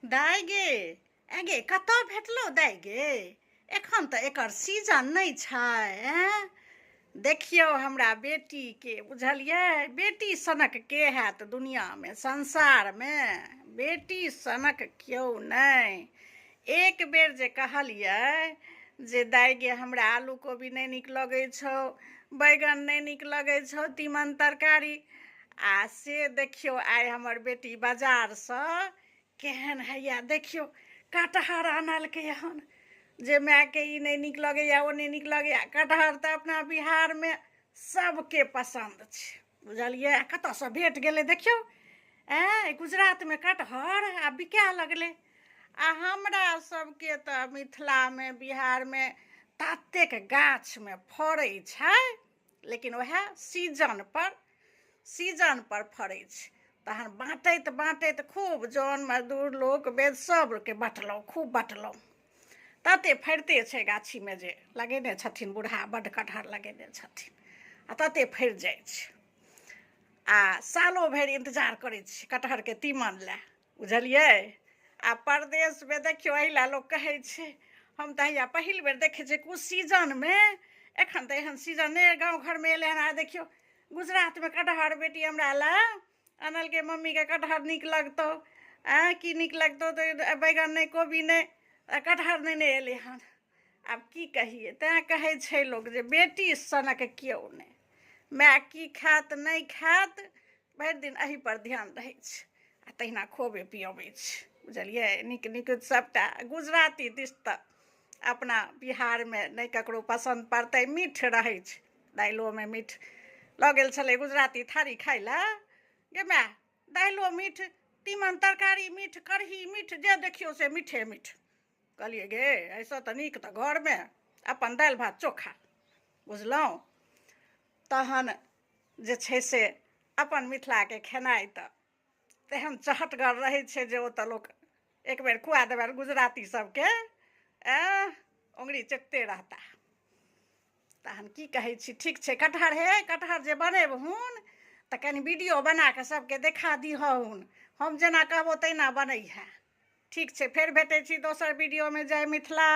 दाइ गे गे कतऽ भेटलौ दाइ गे? एखन तऽ एकर सीजन नहि छै। देखियौ हमरा बेटीके, बुझलियै? बेटी सनक के हैत दुनियामे, संसारमे? बेटी सनक केओ नहि। एक बेर जे कहलियै जे दाइ गे हमरा आलू कोबी नहि नीक लगै छौ, बैगन नहि नीक लगै छौ, तीमन तरकारी, आ से देखियौ आइ हमर बेटी बाजारसँ केहन हैया देखियौ कटहर आनलकै हन, जे मायके ई नहि नीक लगैए ओ नहि नीक लगैए। कटहर तऽ अपना बिहारमे सबके पसन्द छै, बुझलियै? कतऽसँ भेट गेलै देखियौ, गुजरातमे कटहर आब बिकाय लगलै। आ हमरा सबके तऽ मिथिलामे बिहारमे ततेक गाछमे फड़ै छै, लेकिन वएह सीजन पर फड़ै छै। तहन बाँटैत खूब जन मजदूर लोक वेद सबके बाँटलहुँ, खूब बाँटलहुँ। तते फड़िते छै गाछीमे जे लगेने छथिन बूढ़ा, बड्ड कटहर लगेने छथिन, आ तते फड़ि जाइ छै। आ सालो भरि इंतजार करै छी कटहरके तीमन लए, बुझलियै? आ परदेशमे देखियौ एहि लए लोक कहै छै, हम तऽ हैया पहिल बेर देखै छियै कुछ सीजनमे, एखन तऽ एहन सीजन नहि गाँव घरमे एलै हन। आ देखियौ गुजरातमे कटहर बेटी हमरा लए आनलकै, मम्मीके कटहर नीक लगतौ, की नीक लगतौ, तऽ बैगन नहि, कोबी नहि, कटहर नहि एलै हन। आब की कहिए? तेँ कहै छै लोक जे बेटी सनक केओ नहि। माय की खायत नहि खायत भरि दिन एही पर ध्यान रहै छै, आ तहिना खोबे पियबै छै, बुझलियै? नीक नीक सभटा गुजराती दिस तऽ अपना बिहारमे नहि ककरो पसन्द पड़तै, मीठ रहै छै, दालिओमे मीठ। लऽ गेल छलै गुजराती थारी खाय लए, गे माय दालिओ मीठ, तीमन तरकारी मीठ, कढ़ी मीठ, जे देखियौ से मीठे मीठ। कहलियै गे एहिसँ तऽ नीक तऽ घरमे अपन दालि भात चोखा, बुझलहुँ? तहन जे छै से अपन मिथिलाके खेनाइ तऽ तेहन चहटगर रहै छै जे ओ तऽ लोक एक बेर खुआ देबनि गुजराती सबके, उंगली चटते रहता। तहन की कहै छी, ठीक छै कटहर हे, कटहर जे बनेबहुन तऽ कनि वीडियो बना कऽ सबके देखा दिहौन, हम जेना कहबो तहिना बनैहे। ठीक छै, फेर भेटै छी दोसर वीडियोमे। जय मिथिला।